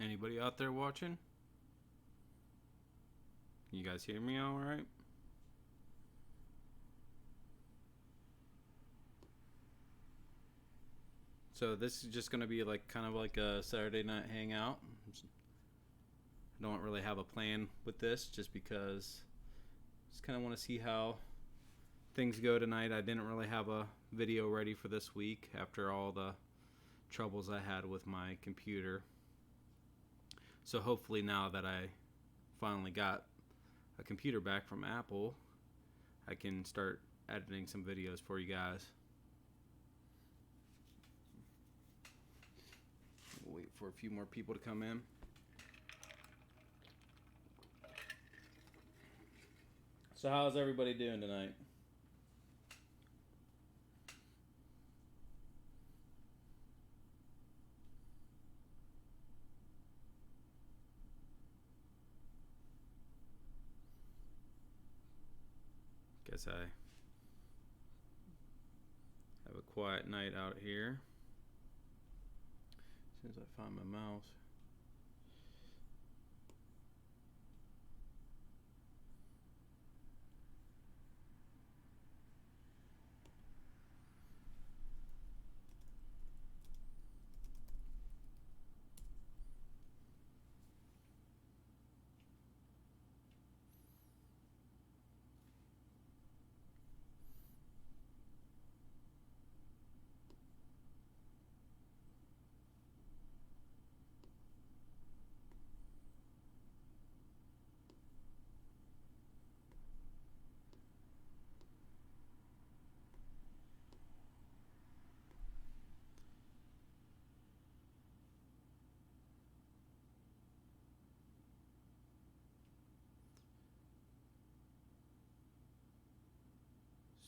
Anybody out there watching? You guys hear me all right? So this is just going to be like kind of like a Saturday night hangout. I don't really have a plan with this just because I just kind of want to see how things go tonight. I didn't really have a video ready for this week after all the troubles I had with my computer. So hopefully now that I finally got a computer back from Apple, I can start editing some videos for you guys. We'll wait for a few more people to come in. So how's everybody doing tonight? Guess I have a quiet night out here. As soon as I find my mouse.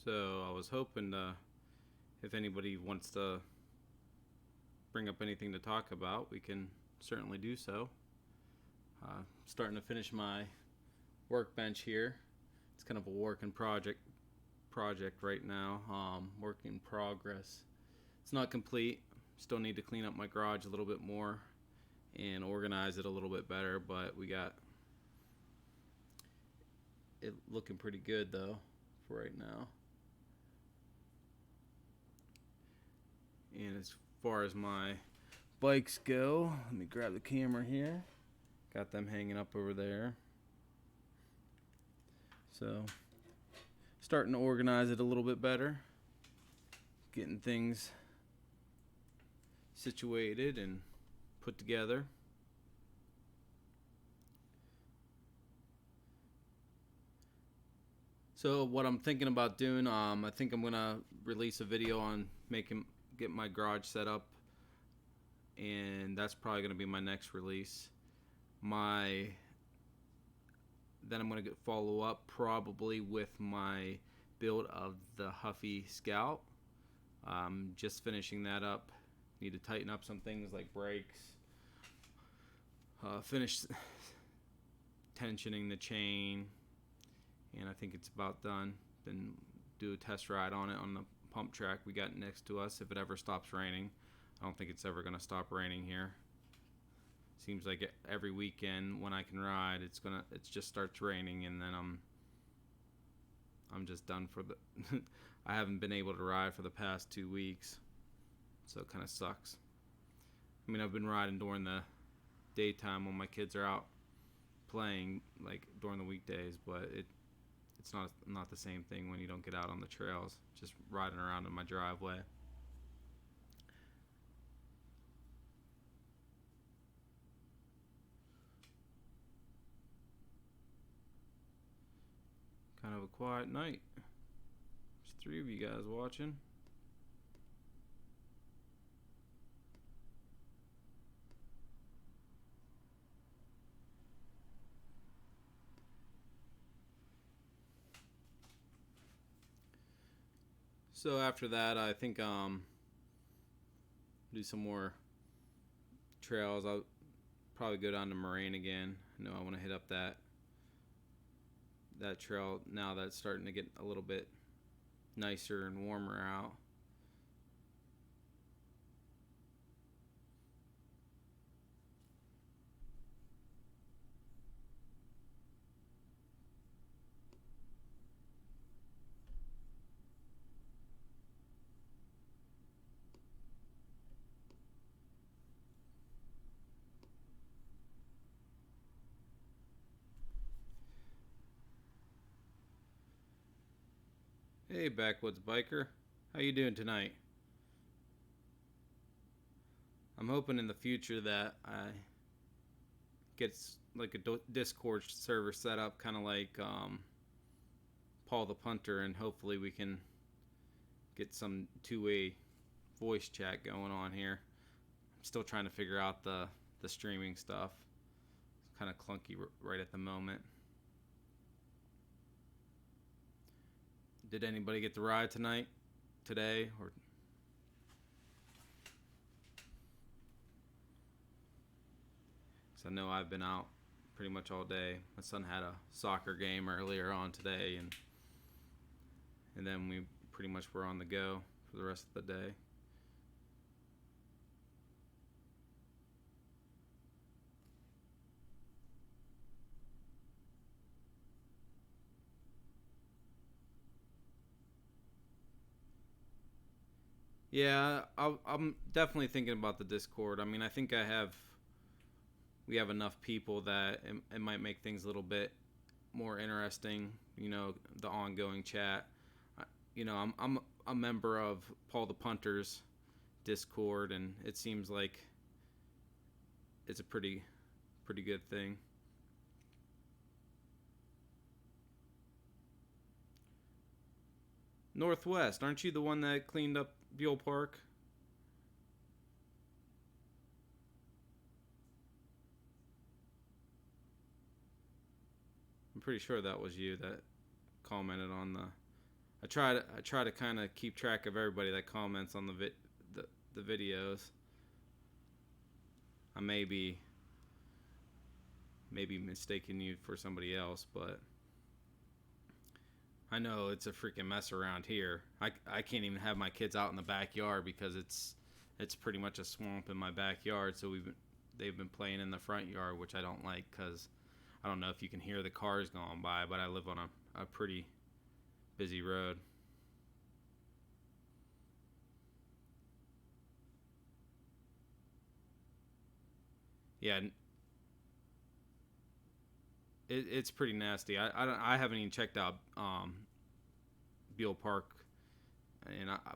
So I was hoping if anybody wants to bring up anything to talk about, we can certainly do so. Starting to finish my workbench here. It's kind of a work in project right now. Work in progress. It's not complete. Still need to clean up my garage a little bit more and organize it a little bit better, but we got it looking pretty good though for right now. And as far as my bikes go, let me grab the camera here. Got them hanging up over there. So starting to organize it a little bit better. Getting things situated and put together. So what I'm thinking about doing, I think I'm gonna release a video on get my garage set up, and that's probably gonna be my next release. Then I'm gonna follow up probably with my build of the Huffy Scout. Just finishing that up. Need to tighten up some things like brakes. Finish tensioning the chain, and I think it's about done. Then do a test ride on it on the pump track we got next to us if it ever stops raining. I don't think it's ever gonna stop raining here. Seems like every weekend when I can ride, it just starts raining, and then I'm just done for the. I haven't been able to ride for the past 2 weeks, so it kind of sucks. I mean, I've been riding during the daytime when my kids are out playing, like during the weekdays, but it's not the same thing when you don't get out on the trails, just riding around in my driveway. Kind of a quiet night. There's 3 of you guys watching. So after that, I think do some more trails. I'll probably go down to Moraine again. I know I want to hit up that trail now that it's starting to get a little bit nicer and warmer out. Hey, Backwoods Biker. How you doing tonight? I'm hoping in the future that I get like a Discord server set up, kind of like Paul the Punter, and hopefully we can get some two-way voice chat going on here. I'm still trying to figure out the streaming stuff. It's kind of clunky right at the moment. Did anybody get the ride today, or? So I know I've been out pretty much all day. My son had a soccer game earlier on today, and then we pretty much were on the go for the rest of the day. Yeah, I'm definitely thinking about the Discord. I mean, I think we have enough people that it might make things a little bit more interesting. The ongoing chat. I'm a member of Paul the Punter's Discord, and it seems like it's a pretty good thing. Northwest, aren't you the one that cleaned up Buell Park? I'm pretty sure that was you that commented on the. I try to kind of keep track of everybody that comments on the videos. I may be mistaking you for somebody else, but I know it's a freaking mess around here. I can't even have my kids out in the backyard because it's pretty much a swamp in my backyard. So they've been playing in the front yard, which I don't like because I don't know if you can hear the cars going by, but I live on a pretty busy road. Yeah, it's pretty nasty. I haven't even checked out Beale Park,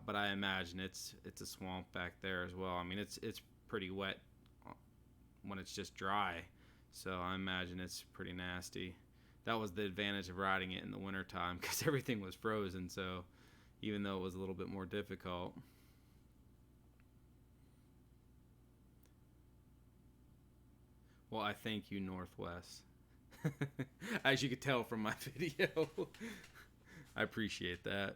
but I imagine it's a swamp back there as well. I mean, it's pretty wet when it's just dry, so I imagine it's pretty nasty. That was the advantage of riding it in the wintertime because everything was frozen. So even though it was a little bit more difficult. Well, I thank you, Northwest. As you could tell from my video, I appreciate that.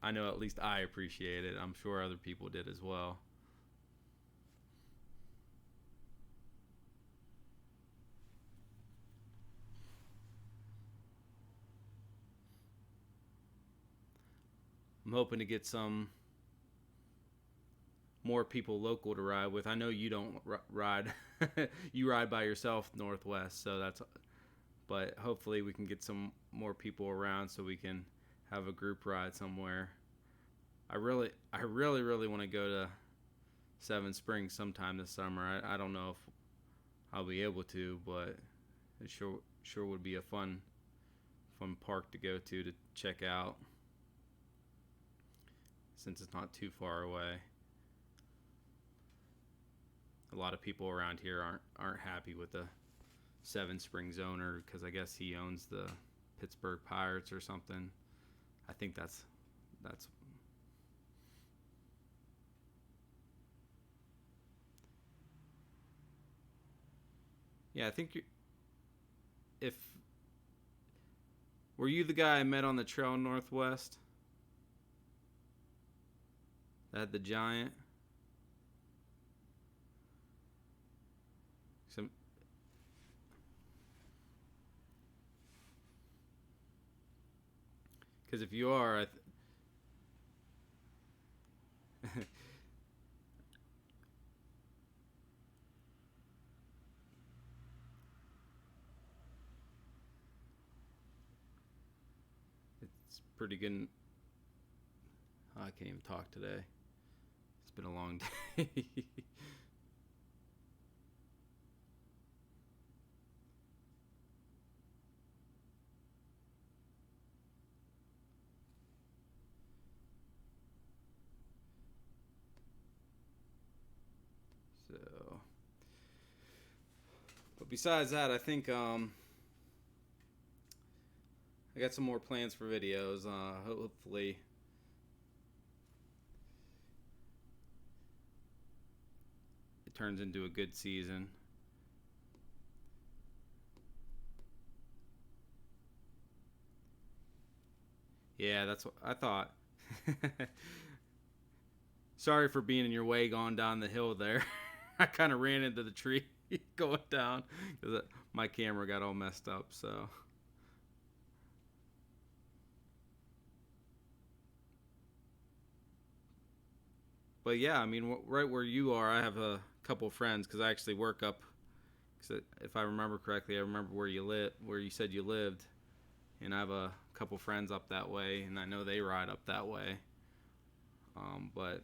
I know at least I appreciate it. I'm sure other people did as well. I'm hoping to get some more people local to ride with. I know you don't ride. You ride by yourself, Northwest, so that's. But hopefully we can get some more people around so we can have a group ride somewhere. I really want to go to Seven Springs sometime this summer. I don't know if I'll be able to, but it sure would be a fun park to go to check out since it's not too far away. A lot of people around here aren't happy with the Seven Springs owner because I guess he owns the Pittsburgh Pirates or something. I think that's yeah. I think if were you the guy I met on the trail Northwest that had the giant? Some because if you are, it's pretty good. I can't even talk today. It's been a long day. besides that, I think I got some more plans for videos. Hopefully, it turns into a good season. Yeah, that's what I thought. Sorry for being in your way going down the hill there. I kind of ran into the tree going down because my camera got all messed up. So, but yeah, I mean, right where you are, I have a couple friends because I actually work up. Cause if I remember correctly, I remember where you live, where you said you lived, and I have a couple friends up that way, and I know they ride up that way. But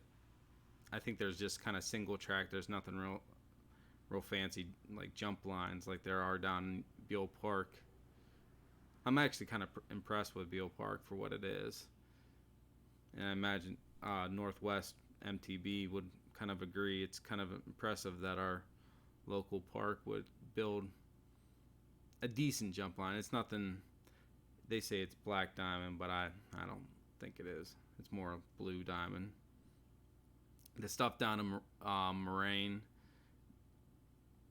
I think there's just kind of single track. There's nothing real fancy like jump lines like there are down in Beale Park. I'm actually kind of impressed with Beale Park for what it is, and I imagine Northwest MTB would kind of agree. It's kind of impressive that our local park would build a decent jump line. It's nothing. They say it's black diamond, but I don't think it is. It's more blue diamond. The stuff down in Moraine,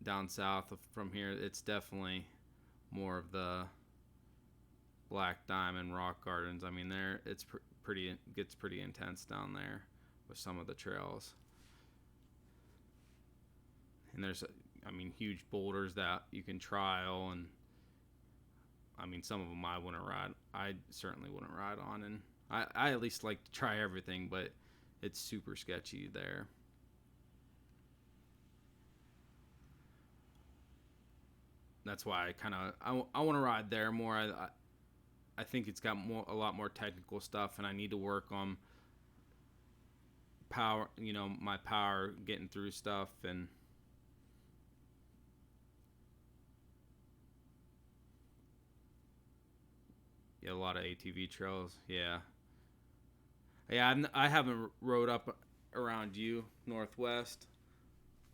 down south from here, it's definitely more of the black diamond rock gardens. I mean, there it's pretty gets pretty intense down there with some of the trails. And there's, I mean, huge boulders that you can trial, and I mean, some of them I wouldn't ride. I certainly wouldn't ride on, and I at least like to try everything, but it's super sketchy there. That's why I kind of I want to ride there more. I think it's got a lot more technical stuff, and I need to work on power. You know, my power getting through stuff, and yeah, a lot of ATV trails. Yeah, yeah. I haven't rode up around you Northwest.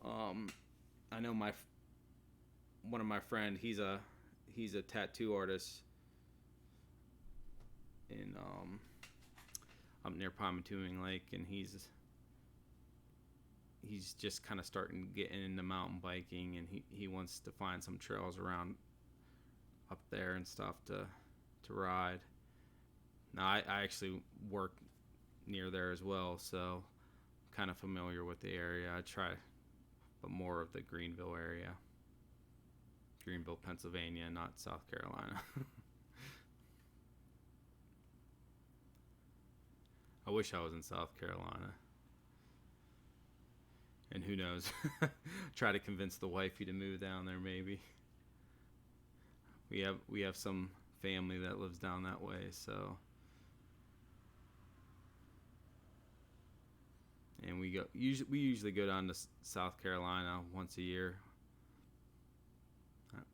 Um, I know one of my friend. He's a tattoo artist in up near Pontoon Lake, and he's just kind of starting to get into mountain biking, and he wants to find some trails around up there and stuff to ride. Now I actually work near there as well, so I'm kind of familiar with the area. I try, but more of the Greenville area, Greenville, Pennsylvania, not South Carolina. I wish I was in South Carolina. And who knows? Try to convince the wifey to move down there maybe. We have some family that lives down that way, so and we usually go down to South Carolina once a year.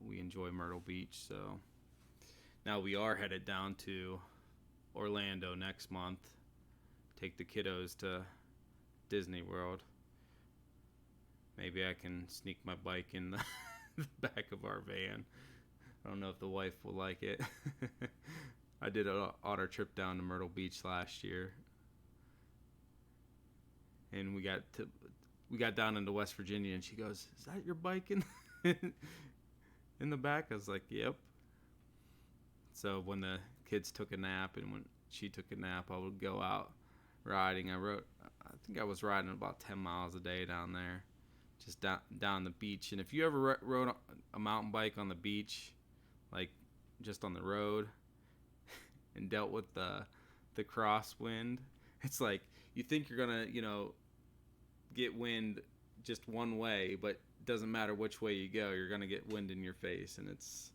We enjoy Myrtle Beach, so now we are headed down to Orlando next month. Take the kiddos to Disney World. Maybe I can sneak my bike in the back of our van. I don't know if the wife will like it. I did an auto trip down to Myrtle Beach last year, and we got down into West Virginia, and she goes, "Is that your bike in the back?" I was like, "Yep." So when the kids took a nap and when she took a nap, I would go out riding. I think I was riding about 10 miles a day down there, just down the beach. And if you ever rode a mountain bike on the beach, like just on the road, and dealt with the crosswind, it's like you think you're gonna get wind just one way, but it doesn't matter which way you go, you're gonna get wind in your face, and it's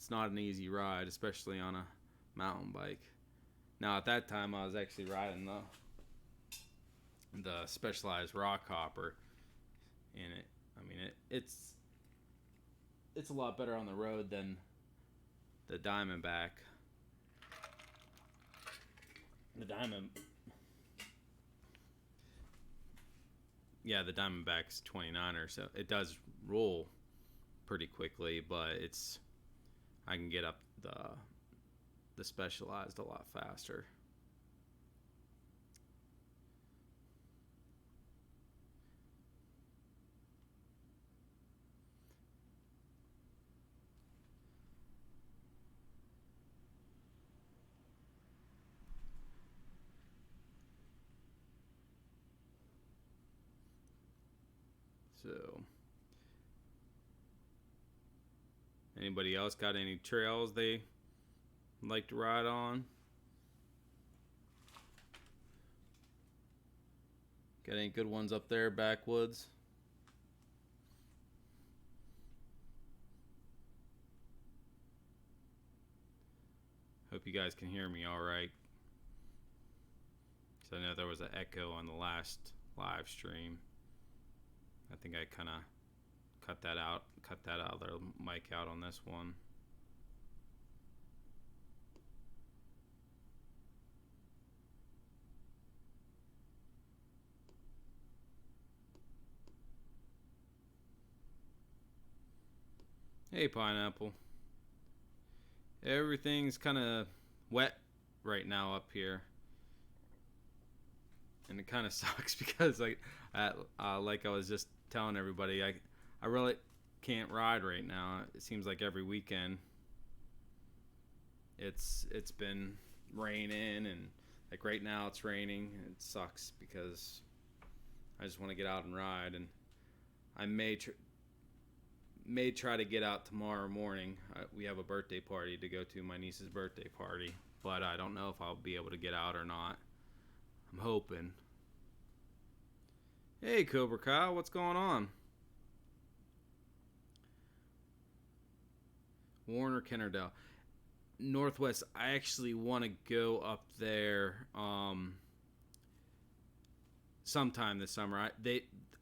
not an easy ride, especially on a mountain bike. Now at that time I was actually riding the Specialized rock hopper, and it's a lot better on the road than the Diamondback. The Diamondback's 29er, so it does roll pretty quickly, but I can get up the Specialized a lot faster. So, anybody else got any trails they like to ride on? Got any good ones up there, backwoods? Hope you guys can hear me all right. So I know there was an echo on the last live stream. I think I kind of cut that out their mic out on this one. Hey, Pineapple. Everything's kind of wet right now up here, and it kind of sucks because like I was just telling everybody, I really can't ride right now. It seems like every weekend it's been raining, and like right now it's raining. It sucks because I just want to get out and ride, and I may try to get out tomorrow morning. We have a birthday party to go to, my niece's birthday party, but I don't know if I'll be able to get out or not. I'm hoping. Hey, Cobra Kyle, what's going on? Warner Kennerdale, Northwest. I actually want to go up there sometime this summer.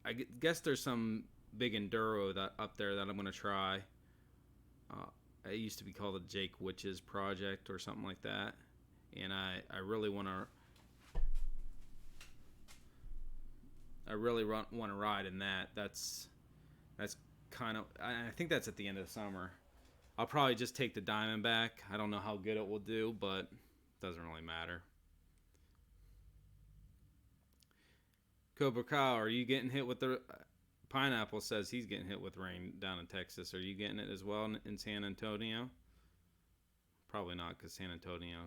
I guess there's some big enduro that up there that I'm gonna try. It used to be called the Jake Witches Project or something like that, and I really want to. I really want to ride in that. That's kind of. I think that's at the end of the summer. I'll probably just take the Diamondback. I don't know how good it will do, but it doesn't really matter. Cobra Kyle, are you getting hit with the Pineapple? Says he's getting hit with rain down in Texas. Are you getting it as well in San Antonio? Probably not, because San Antonio,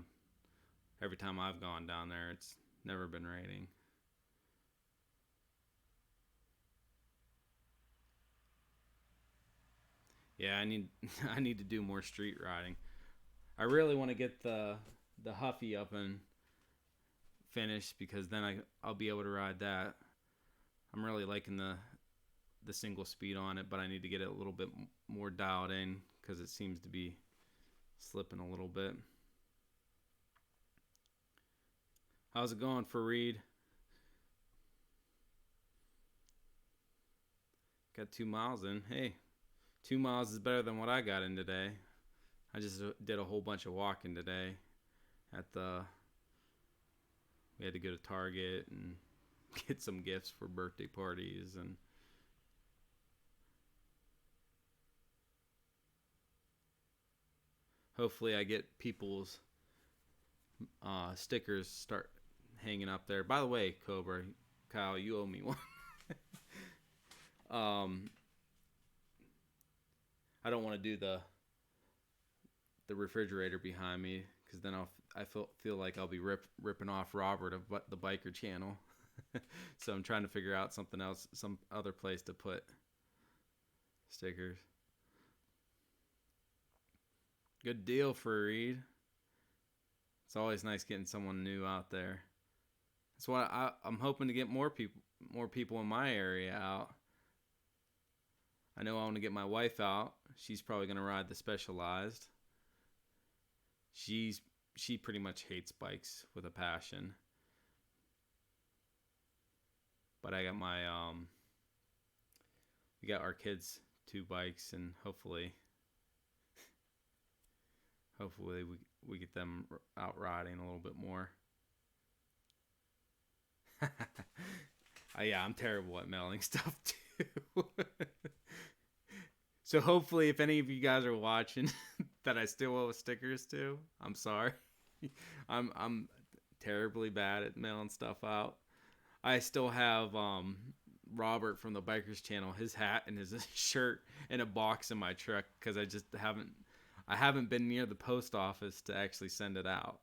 every time I've gone down there, it's never been raining. Yeah, I need I need to do more street riding. I really want to get the Huffy up and finished, because then I'll be able to ride that. I'm really liking the single speed on it, but I need to get it a little bit more dialed in because it seems to be slipping a little bit. How's it going for Reed? Got 2 miles in. Hey, 2 miles is better than what I got in today. I just did a whole bunch of walking today. We had to go to Target and get some gifts for birthday parties, and hopefully I get people's stickers start hanging up there. By the way, Cobra Kyle, you owe me one. I don't want to do the refrigerator behind me, because then I feel like I'll be ripping off Robert of the Biker Channel. So I'm trying to figure out something else, some other place to put stickers. Good deal for Reed. It's always nice getting someone new out there. That's why I'm hoping to get more people in my area out. I know I want to get my wife out. She's probably going to ride the Specialized. She pretty much hates bikes with a passion. But I got we got our kids 2 bikes, and hopefully we get them out riding a little bit more. Yeah, I'm terrible at mailing stuff too. So hopefully, if any of you guys are watching, that I still owe stickers to, I'm sorry. I'm terribly bad at mailing stuff out. I still have Robert from the Bikers Channel, his hat and his shirt in a box in my truck because I haven't been near the post office to actually send it out,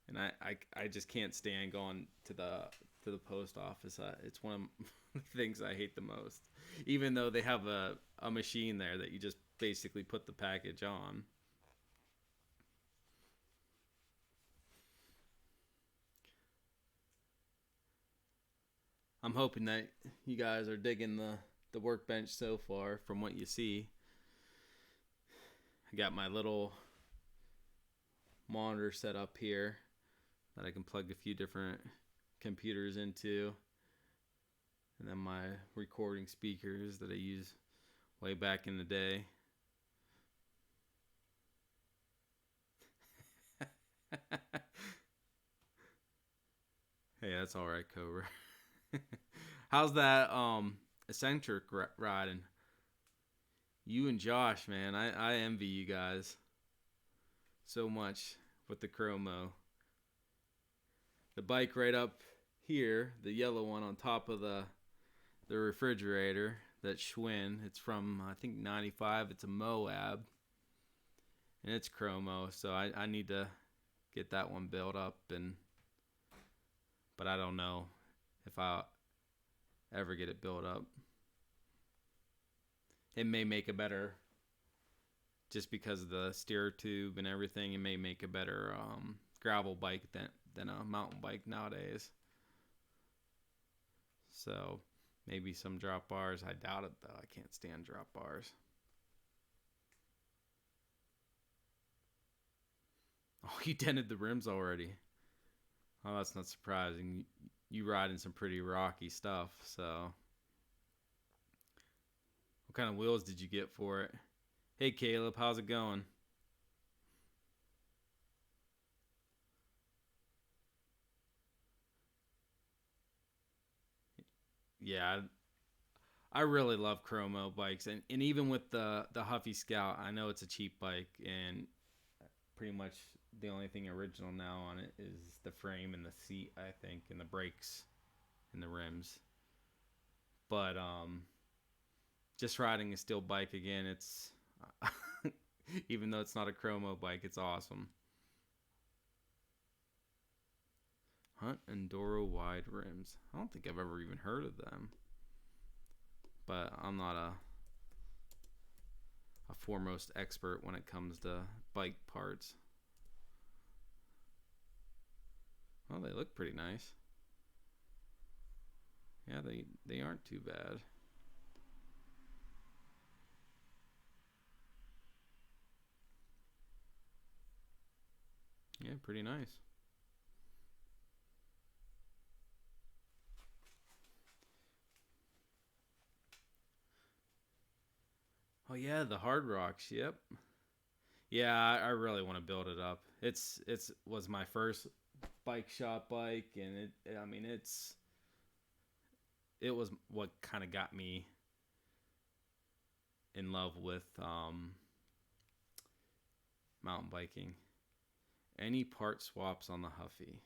and I just can't stand going to the post office. It's one of the things I hate the most, even though they have a machine there that you just basically put the package on. I'm hoping that you guys are digging the workbench so far from what you see. I got my little monitor set up here that I can plug a few different computers into. And then my recording speakers that I use way back in the day. Hey, that's all right, Cobra. How's that eccentric riding? You and Josh, man, I envy you guys so much with the Chromo. The bike right up here, the yellow one on top of the refrigerator, that Schwinn. It's from, I think, 95. It's a Moab. And it's Chromo, so I need to get that one built up. But I don't know if I'll ever get it built up. It may make a better, just because of the steer tube and everything, it may make a better gravel bike than a mountain bike nowadays. So maybe some drop bars. I doubt it, though. I can't stand drop bars. Oh, you dented the rims already. Oh, that's not surprising. You ride in some pretty rocky stuff, so. What kind of wheels did you get for it? Hey, Caleb, how's it going? Yeah, I really love Chromo bikes, and even with the Huffy Scout, I know it's a cheap bike, and pretty much the only thing original now on it is the frame and the seat, I think, and the brakes and the rims. But just riding a steel bike again, it's even though it's not a Chromo bike, it's awesome. Hunt Enduro wide rims. I don't think I've ever even heard of them, but I'm not a foremost expert when it comes to bike parts. Well, they look pretty nice. Yeah, they aren't too bad. Yeah, pretty nice. Oh yeah, the Hard Rocks. Yep. Yeah, I really want to build it up. It's was my first bike shop bike, and I mean it was what kind of got me in love with mountain biking. Any part swaps on the Huffy?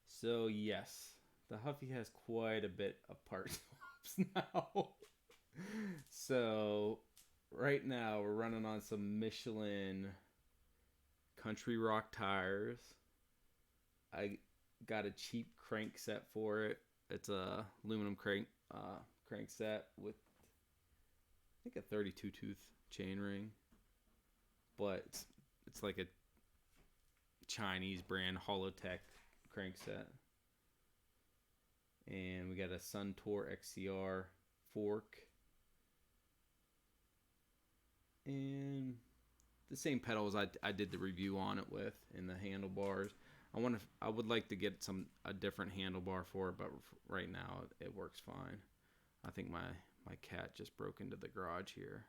So yes, the Huffy has quite a bit of part swaps now. So right now we're running on some Michelin Country Rock tires. I got a cheap crank set for it. It's a aluminum crank set with, I think, a 32 tooth chain ring, but it's like a Chinese brand Holotech crank set. And we got a Suntour XCR fork, and the same pedals I did the review on it with, in the handlebars. I would like to get a different handlebar for it, but right now it works fine. I think my cat just broke into the garage here.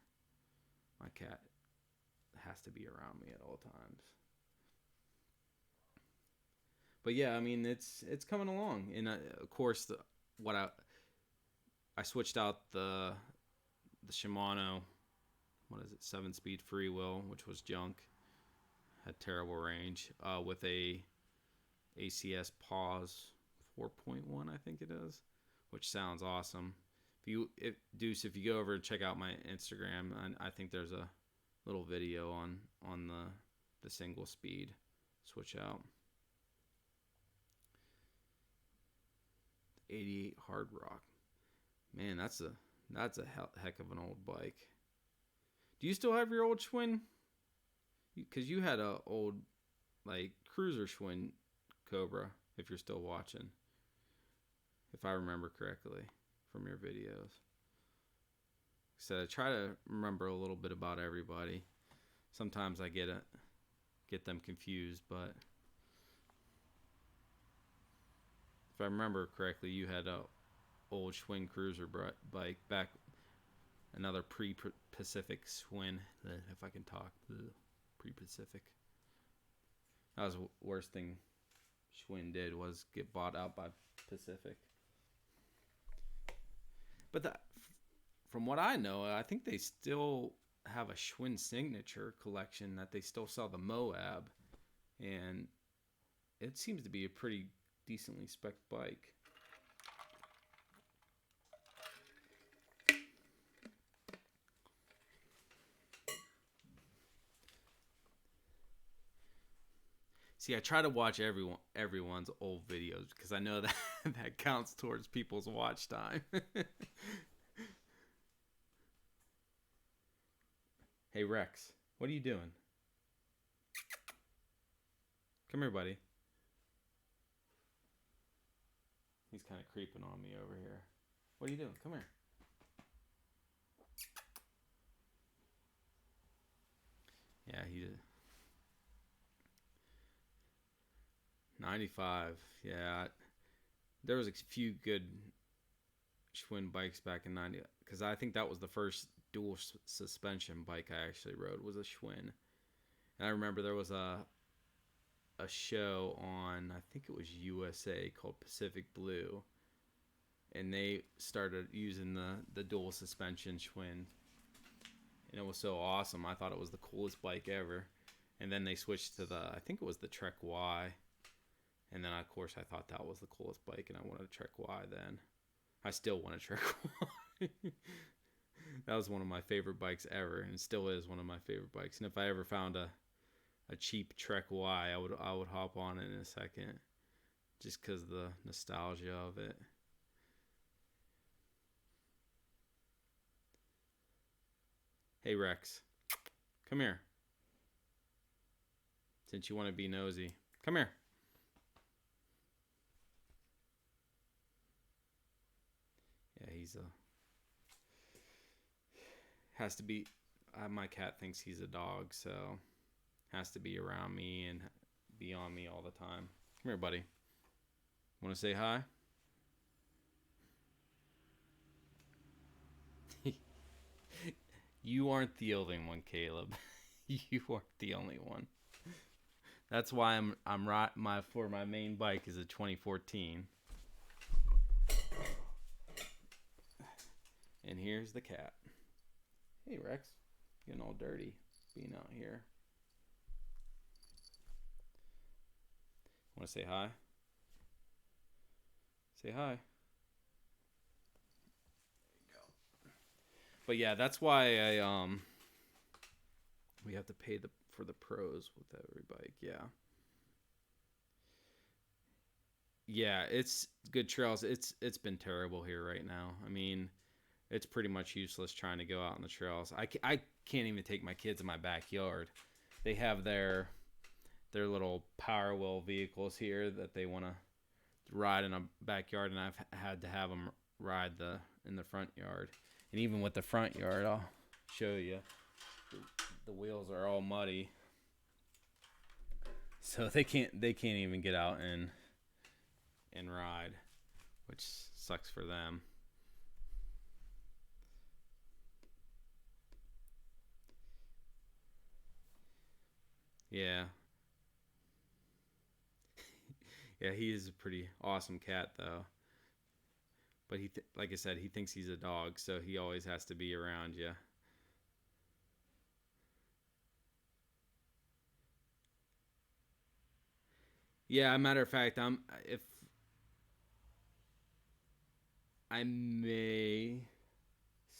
My cat has to be around me at all times. But yeah, I mean it's coming along, and of course what I switched out the Shimano what is it, 7-speed freewheel, which was junk. Had terrible range. With a ACS pause 4.1, I think it is, which sounds awesome. Deuce, if you go over and check out my Instagram, I think there's a little video on the single speed switch out. 88 Hard Rock. Man, that's a heck of an old bike. Do you still have your old Schwinn? Because you had a old like cruiser Schwinn Cobra, if you're still watching, if I remember correctly from your videos. So I try to remember a little bit about everybody. Sometimes I get them confused, but if I remember correctly, you had a old Schwinn cruiser bike back, another pre-Pacific Schwinn, if I can talk, pre-Pacific. That was the worst thing Schwinn did, was get bought out by Pacific. But from what I know, I think they still have a Schwinn signature collection that they still sell, the Moab, and it seems to be a pretty decently spec bike. See, I try to watch everyone's old videos because I know that that counts towards people's watch time. Hey Rex, what are you doing? Come here, buddy. He's kind of creeping on me over here. What are you doing? Come here. Yeah, he did. 95. Yeah, there was a few good Schwinn bikes back in 90, because I think that was the first dual suspension bike I actually rode, was a Schwinn. And I remember there was a show on, I think it was USA, called Pacific Blue, and they started using the dual suspension Schwinn, and it was so awesome. I thought it was the coolest bike ever. And then they switched to I think it was the Trek Y. And then, of course, I thought that was the coolest bike, and I wanted a Trek Y then. I still want a Trek Y. That was one of my favorite bikes ever, and still is one of my favorite bikes. And if I ever found a cheap Trek Y, I would hop on it in a second, just because of the nostalgia of it. Hey, Rex. Come here. Since you want to be nosy. Come here. Yeah, has to be, my cat thinks he's a dog, so has to be around me and be on me all the time. Come here, buddy. Want to say hi? You aren't the only one, Caleb. You aren't the only one. That's why I'm right. My main bike is a 2014. And here's the cat. Hey, Rex. Getting all dirty being out here. Want to say hi? Say hi. There you go. But yeah, that's why we have to pay for the pros with every bike. Yeah. Yeah, it's good trails. It's been terrible here right now. I mean, it's pretty much useless trying to go out on the trails. I can't even take my kids in my backyard. They have their little Power Wheel vehicles here that they want to ride in a backyard, and I've had to have them ride in the front yard. And even with the front yard, I'll show you, the wheels are all muddy, so they can't even get out and ride, which sucks for them. Yeah. Yeah, he is a pretty awesome cat, though. But like I said, he thinks he's a dog, so he always has to be around you. Yeah, matter of fact, if I may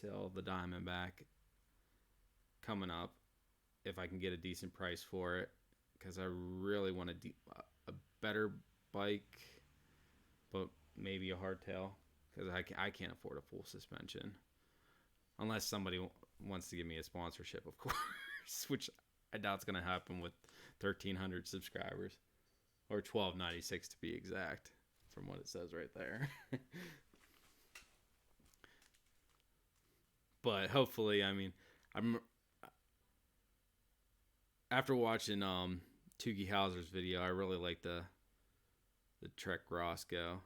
sell the Diamondback coming up if I can get a decent price for it, because I really want a better bike, but maybe a hardtail, because I can't afford a full suspension unless somebody wants to give me a sponsorship, of course, which I doubt it's gonna happen with 1,300 subscribers, or 1,296 to be exact, from what it says right there. But hopefully, I mean, I'm after watching Toogie Howser's video, I really like the Trek Roscoe.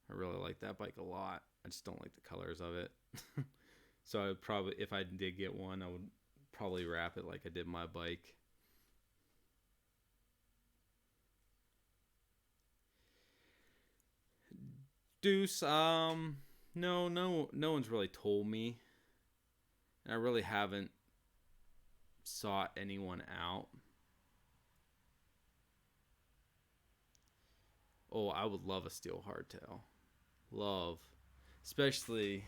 I really like that bike a lot. I just don't like the colors of it. So I would probably, if I did get one, I would probably wrap it like I did my bike. Deuce, no one's really told me. And I really haven't sought anyone out. Oh, I would love a steel hardtail. Love. Especially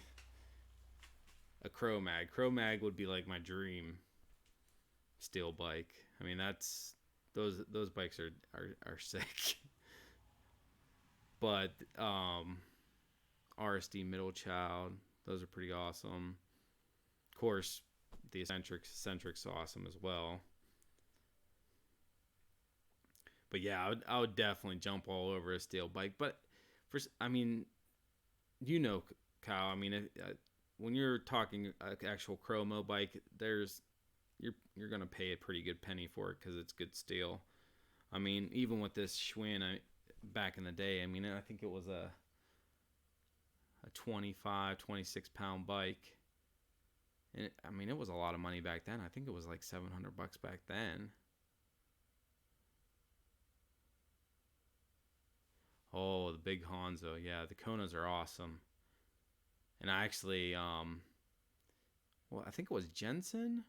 a Cro-Mag. Cro-Mag would be like my dream steel bike. I mean, that's those bikes are sick. But RSD Middle Child, those are pretty awesome. Of course, the Eccentric's awesome as well. But yeah, I would definitely jump all over a steel bike. But I mean, you know, Kyle. I mean, when you're talking an actual chromo bike, you're gonna pay a pretty good penny for it because it's good steel. I mean, even with this Schwinn, back in the day, I mean, I think it was a 25, 26 pound bike. And I mean, it was a lot of money back then. I think it was like $700 back then. Oh, the big Hanzo. Yeah, the Konas are awesome. And I actually, well, I think it was Jensen.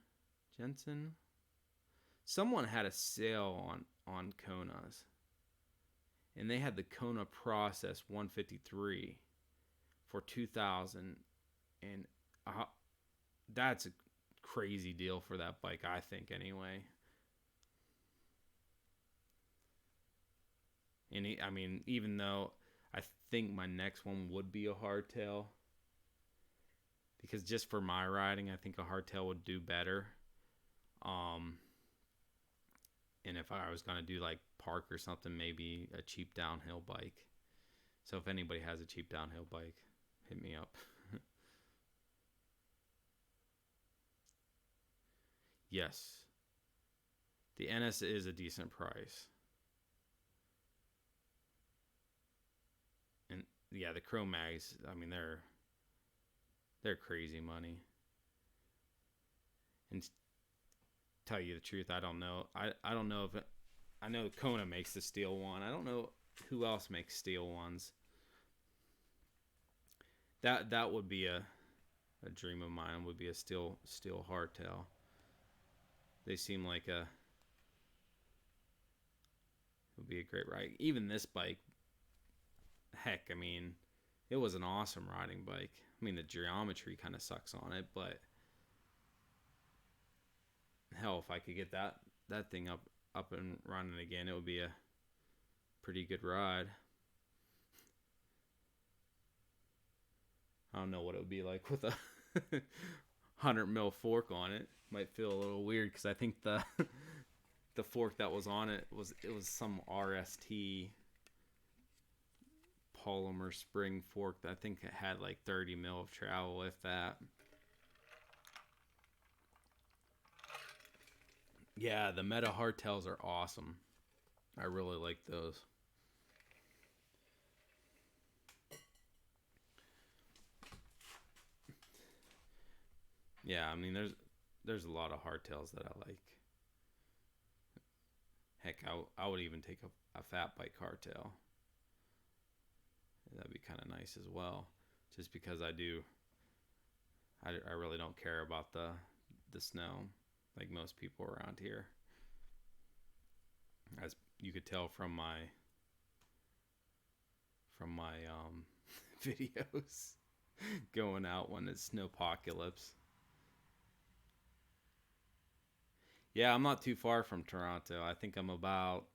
Someone had a sale on Konas, and they had the Kona Process 153 for 2,000, and that's a crazy deal for that bike, I think, anyway. And I mean, even though I think my next one would be a hardtail, because just for my riding, I think a hardtail would do better. Um, and if I was gonna do like park or something, maybe a cheap downhill bike. So if anybody has a cheap downhill bike, hit me up. Yes, the NS is a decent price, and yeah, the Cro-Mags. I mean, they're crazy money. And to tell you the truth, I don't know. I don't know if I know Kona makes the steel one. I don't know who else makes steel ones. That would be a dream of mine. Would be a steel hardtail. They seem like would be a great ride. Even this bike, heck, I mean, it was an awesome riding bike. I mean, the geometry kind of sucks on it, but hell, if I could get that thing up and running again, it would be a pretty good ride. I don't know what it would be like with a 100 mil fork on it. Might feel a little weird because I think the fork that was on it was some RST polymer spring fork that I think it had like 30 mil of travel, if that. Yeah, the Meta hardtails are awesome. I really like those. Yeah, I mean, there's a lot of hardtails that I like. Heck, I would even take a fat bike hardtail. That'd be kind of nice as well, just because I really don't care about the snow like most people around here, as you could tell from my from my videos going out when it's snowpocalypse. Yeah, I'm not too far from Toronto. I think I'm about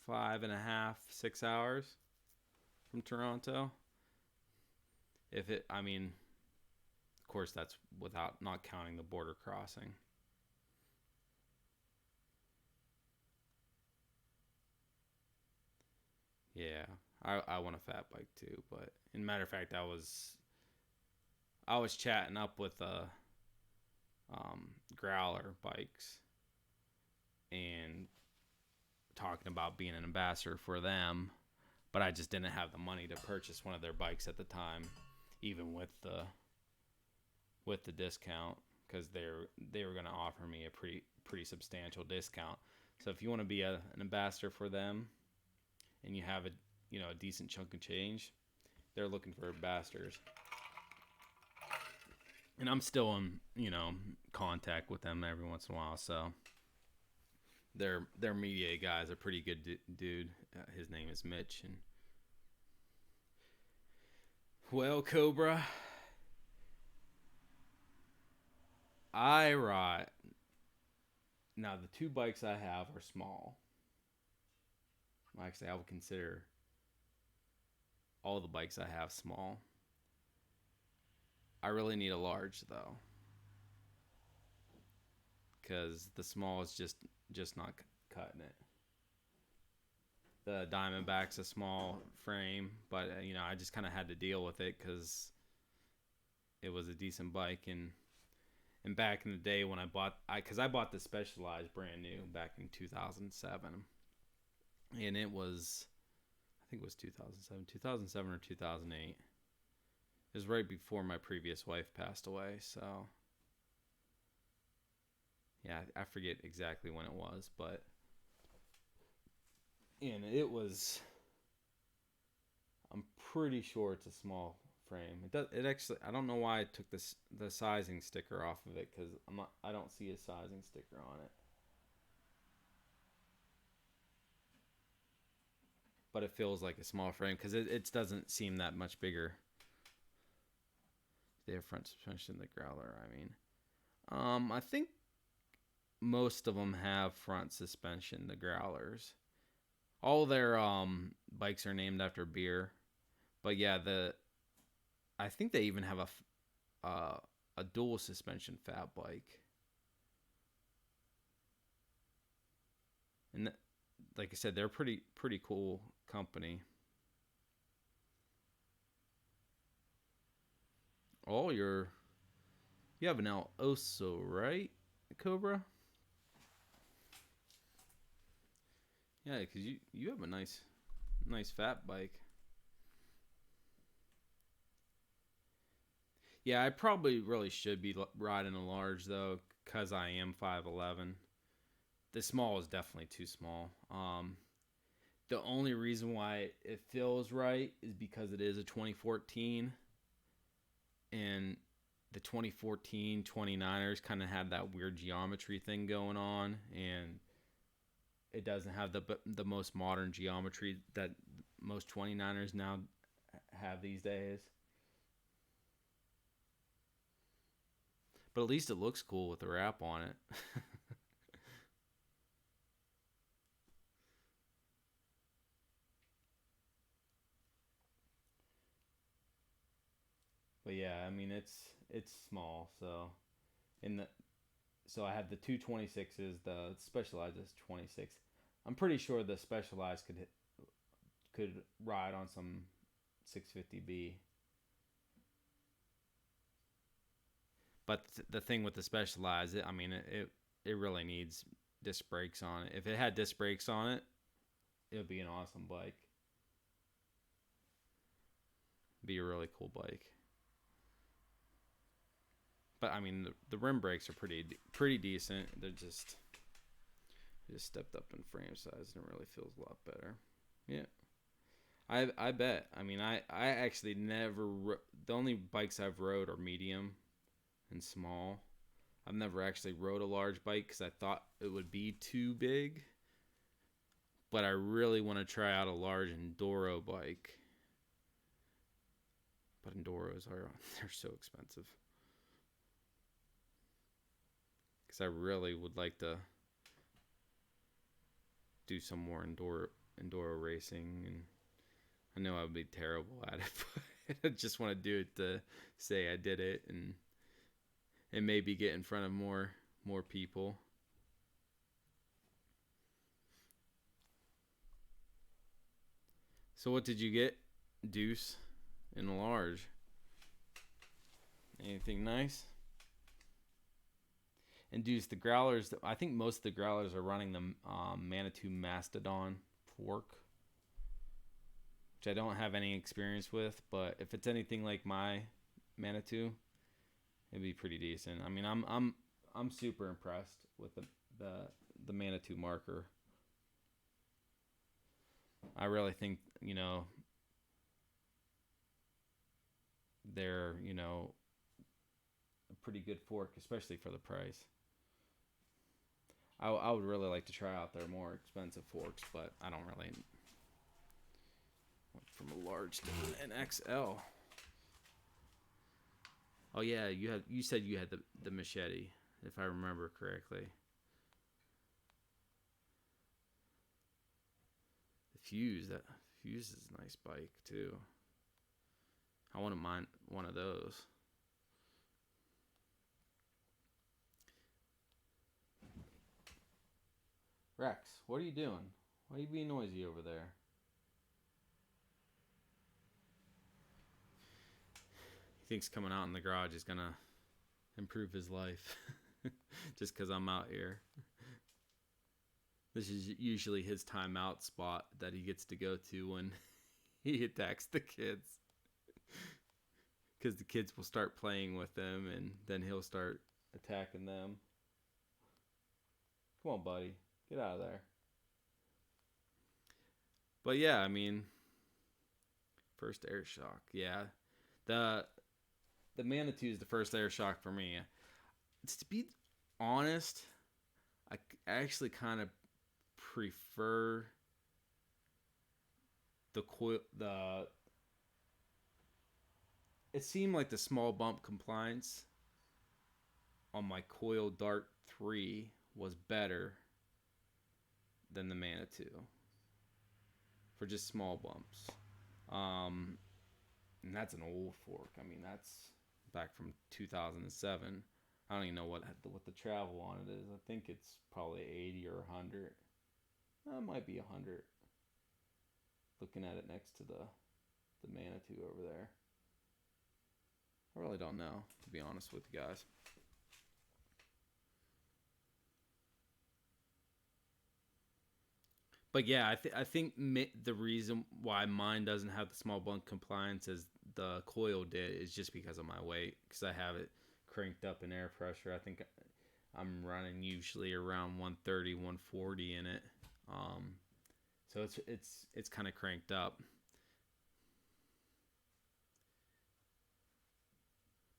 5.5, 6 hours from Toronto. I mean, of course, that's without not counting the border crossing. Yeah, I want a fat bike too, but in matter of fact, I was chatting up with Growler bikes and talking about being an ambassador for them, but I just didn't have the money to purchase one of their bikes at the time, even with the discount, because they were going to offer me a pretty substantial discount. So if you want to be an ambassador for them and you have a decent chunk of change, they're looking for ambassadors. And I'm still in contact with them every once in a while, so their media guy's a pretty good dude. His name is Mitch. And well, Cobra, I ride. Now the two bikes I have are small. Actually, I would consider all the bikes I have small. I really need a large though, because the small is just not cutting it. The Diamondback's a small frame, but I just kind of had to deal with it because it was a decent bike. And back in the day when I bought the Specialized brand new back in 2007, and it was, I think it was 2007 or 2008. It was right before my previous wife passed away, so yeah, I forget exactly when it was, but and it was. I'm pretty sure it's a small frame. It actually. I don't know why I took the sizing sticker off of it, because I don't see a sizing sticker on it. But it feels like a small frame because it doesn't seem that much bigger. They have front suspension, the Growler. I mean, I think most of them have front suspension. The Growlers. All their bikes are named after beer, but yeah, I think they even have a dual suspension fat bike, and like I said, they're pretty cool company. Oh, you have an El Oso, right, Cobra? Yeah, because you have a nice fat bike. Yeah, I probably really should be riding a large though, because I am 5'11". The small is definitely too small. The only reason why it feels right is because it is a 2014, and the 2014 29ers kind of had that weird geometry thing going on, and it doesn't have the most modern geometry that most 29ers now have these days. But at least it looks cool with the wrap on it. But yeah, I mean it's small, so in the so I have the 226s, the Specialized is 26. I'm pretty sure the Specialized could ride on some 650B. But the thing with the Specialized, I mean it really needs disc brakes on it. If it had disc brakes on it, it would be an awesome bike. Be a really cool bike. But I mean the rim brakes are pretty decent. They're just stepped up in frame size and it really feels a lot better. Yeah. I bet. I mean I actually never the only bikes I've rode are medium and small. I've never actually rode a large bike because I thought it would be too big. but I really want to try out a large enduro bike. But enduros they're so expensive. Because I really would like to do some more enduro racing, and I know I would be terrible at it, but I just want to do it to say I did it and maybe get in front of more people. So what did you get, Deuce, in a large? Anything nice? And Deuce, the growlers, I think most of the growlers are running the Manitou Mastodon fork, which I don't have any experience with, but if it's anything like my Manitou, it'd be pretty decent. I mean, I'm super impressed with the Manitou marker. I really think, they're, a pretty good fork, especially for the price. I would really like to try out their more expensive forks, but I don't really went from a large to an XL. Oh yeah, you said you had the machete, if I remember correctly. The Fuse, that Fuse is a nice bike too. I wouldn't mind one of those. Rex, what are you doing? Why are you being noisy over there? He thinks coming out in the garage is gonna improve his life. Just because I'm out here. This is usually his timeout spot that he gets to go to when he attacks the kids. Because the kids will start playing with them and then he'll start attacking them. Come on, buddy. Get out of there. But yeah, I mean, first air shock. Yeah. The Manitou is the first air shock for me. To be honest, I actually kind of prefer the coil. It seemed like the small bump compliance on my Coil Dart 3 was better than the Manitou for just small bumps. And that's an old fork. I mean, that's back from 2007. I don't even know what the travel on it is. I think it's probably 80 or 100. It might be 100. Looking at it next to the Manitou over there. I really don't know, to be honest with you guys. But yeah, I think the reason why mine doesn't have the small bump compliance as the Coil did is just because of my weight. Because I have it cranked up in air pressure. I think I'm running usually around 130, 140 in it. So it's kind of cranked up.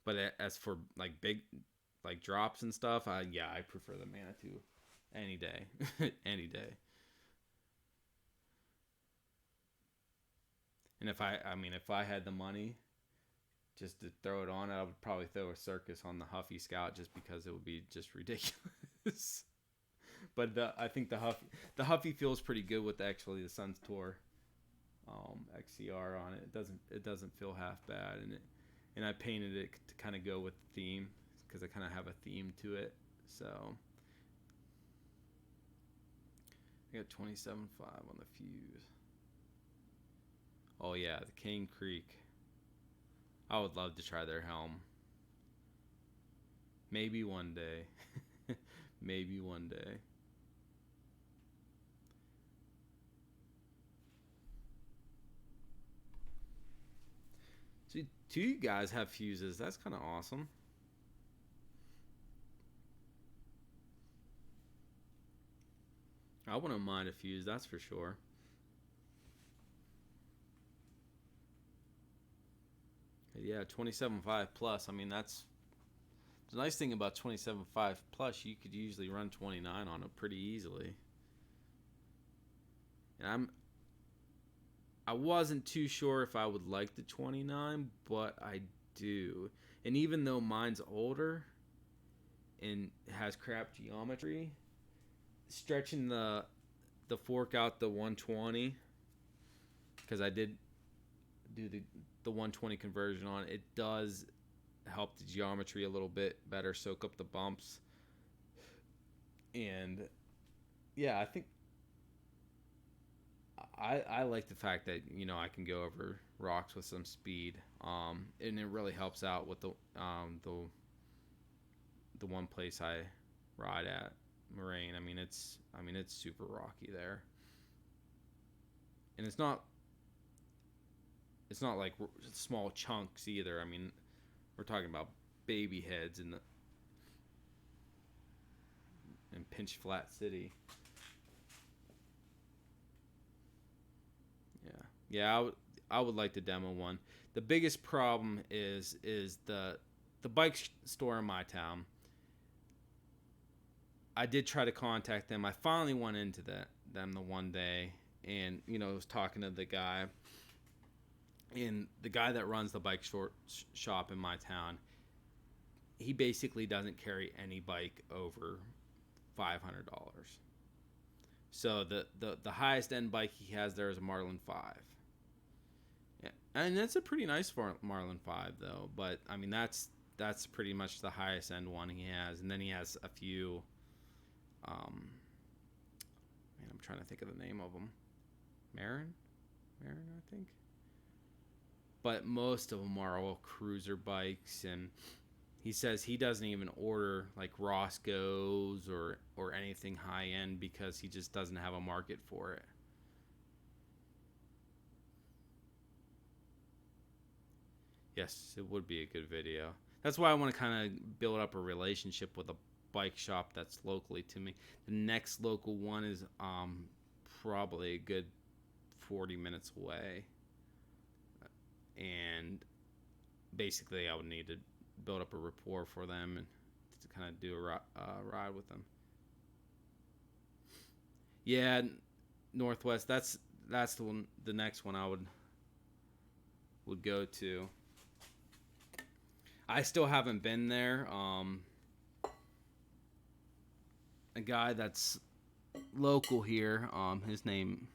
But as for like big like drops and stuff, I prefer the Manitou any day, any day. And if I had the money just to throw it on, I would probably throw a Circus on the Huffy Scout just because it would be just ridiculous. But I think the Huffy feels pretty good with actually the Suns Tour XCR on it. It doesn't feel half bad, and I painted it to kind of go with the theme because I kind of have a theme to it. So I got 27.5 on the Fuse. Oh yeah, the Cane Creek. I would love to try their helm. Maybe one day. Maybe one day. So two you guys have fuses. That's kind of awesome. I wouldn't mind a fuse, that's for sure. Yeah, 27.5 plus. I mean, that's the nice thing about 27.5 plus. You could usually run 29 on it pretty easily. And I wasn't too sure if I would like the 29, but I do. And even though mine's older and has crap geometry, stretching the fork out the 120, because I did do the 120 conversion on it, does help the geometry a little bit better, soak up the bumps. And yeah, I think I like the fact that I can go over rocks with some speed, and it really helps out with the one place I ride at, Moraine. It's super rocky there, and it's not like small chunks either. I mean, we're talking about baby heads in Pinch Flat City. Yeah, yeah. I would like to demo one. The biggest problem is the bike store in my town. I did try to contact them. I finally went into them the one day, and was talking to the guy, and the guy that runs the bike shop in my town. He basically doesn't carry any bike over $500. So the highest end bike he has there is a Marlin 5. Yeah, and that's a pretty nice Marlin 5 though. But I mean that's pretty much the highest end one he has, and then he has a few. Man, I'm trying to think of the name of them. Marin, I think. But most of them are all cruiser bikes, and he says he doesn't even order like Roscoe's or anything high end because he just doesn't have a market for it. Yes, it would be a good video. That's why I want to kind of build up a relationship with a bike shop that's locally to me. The next local one is probably a good 40 minutes away. And basically I would need to build up a rapport for them and to kind of do a ride with them. Yeah, Northwest. That's the next one I would go to. I still haven't been there. A guy that's local here. His name.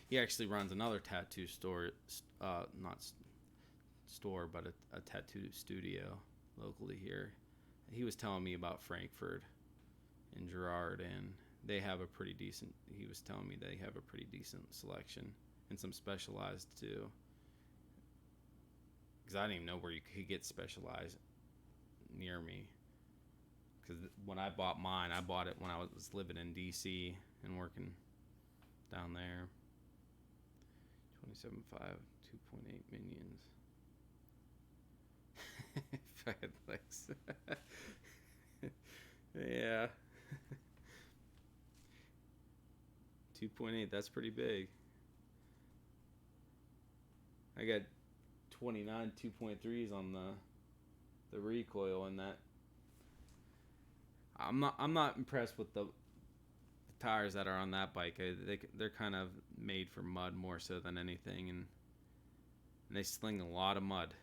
He actually runs another tattoo store. Not store, but a tattoo studio locally here. He was telling me about Frankfurt and Girard, and they have a pretty decent. He was telling me they have a pretty decent selection and some specialized too. Because I didn't even know where you could get specialized near me. Because when I bought mine, I bought it when I was living in DC and working down there. 27.5, 2.8 minions. Fat legs. Yeah. 2.8, that's pretty big. I got 29 2.3s on the recoil, and that I'm not impressed with the tires that are on that bike. They're kind of made for mud more so than anything, and they sling a lot of mud.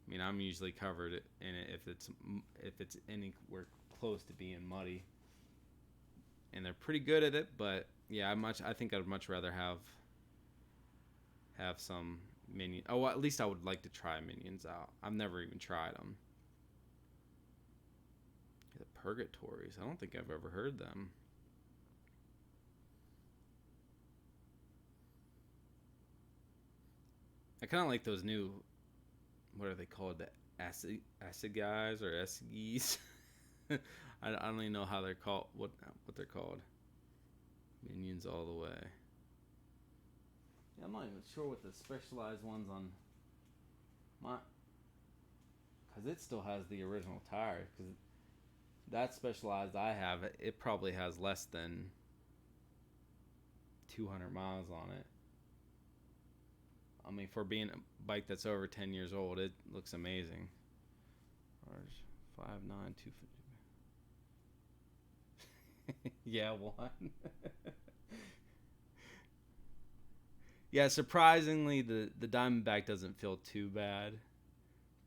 I mean, I'm usually covered in it if it's anywhere close to being muddy, and they're pretty good at it. But yeah, I think I'd much rather have some minion. Oh, well, at least I would like to try minions out. I've never even tried them. The Purgatories. I don't think I've ever heard them. I kind of like those new. What are they called? The acid guys or Esgies? I don't even know how they're called. What they're called? Minions all the way. Yeah, I'm not even sure what the specialized ones on my, because it still has the original tire. Because that specialized I have, it probably has less than 200 miles on it. I mean, for being a bike that's over 10 years old, it looks amazing. Ours 5.9 250. Yeah, one. Yeah, surprisingly, the Diamondback doesn't feel too bad,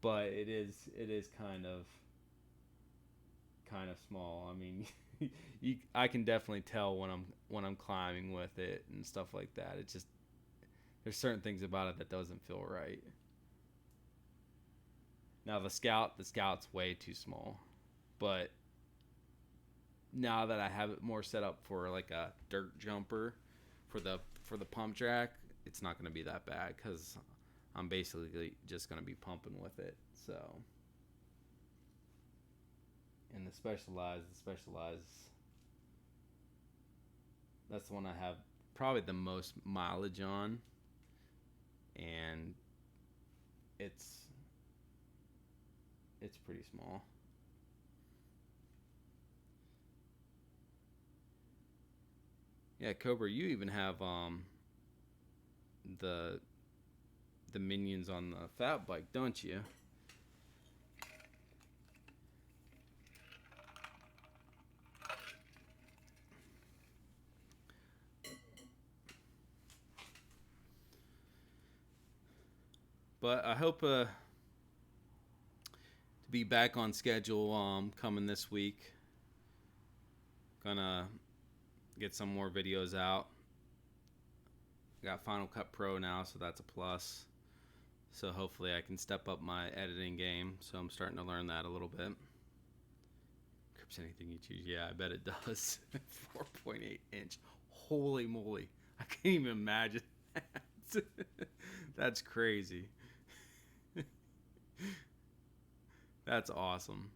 but it is kind of small. I mean, I can definitely tell when I'm climbing with it and stuff like that. It's just there's certain things about it that doesn't feel right. Now the Scout's way too small, but now that I have it more set up for like a dirt jumper for the pump track, it's not going to be that bad because I'm basically just going to be pumping with it. So, and the specialized, that's the one I have probably the most mileage on, and it's it's pretty small. Yeah, Cobra, you even have the the minions on the fat bike, don't you? But I hope to be back on schedule coming this week. Gonna get some more videos out. Got Final Cut Pro now, so that's a plus. So hopefully I can step up my editing game. So I'm starting to learn that a little bit. Grips anything you choose. Yeah, I bet it does. 4.8 inch. Holy moly. I can't even imagine that. That's crazy. That's awesome.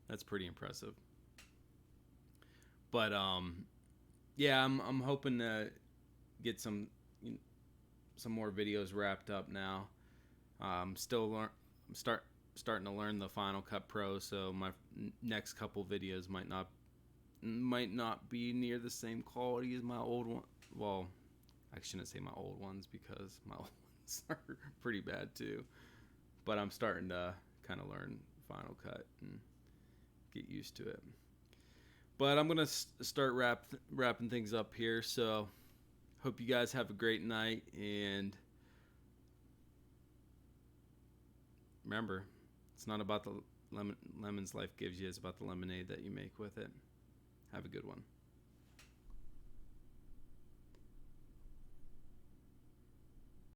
That's pretty impressive. But yeah, I'm hoping to get some more videos wrapped up now. Still starting to learn the Final Cut Pro, so my next couple videos might not be near the same quality as my old one. Well, I shouldn't say my old ones because my old ones are pretty bad too. But I'm starting to kind of learn Final Cut and get used to it. But I'm gonna start wrapping things up here. So hope you guys have a great night, and remember, it's not about the lemons life gives you; it's about the lemonade that you make with it. Have a good one.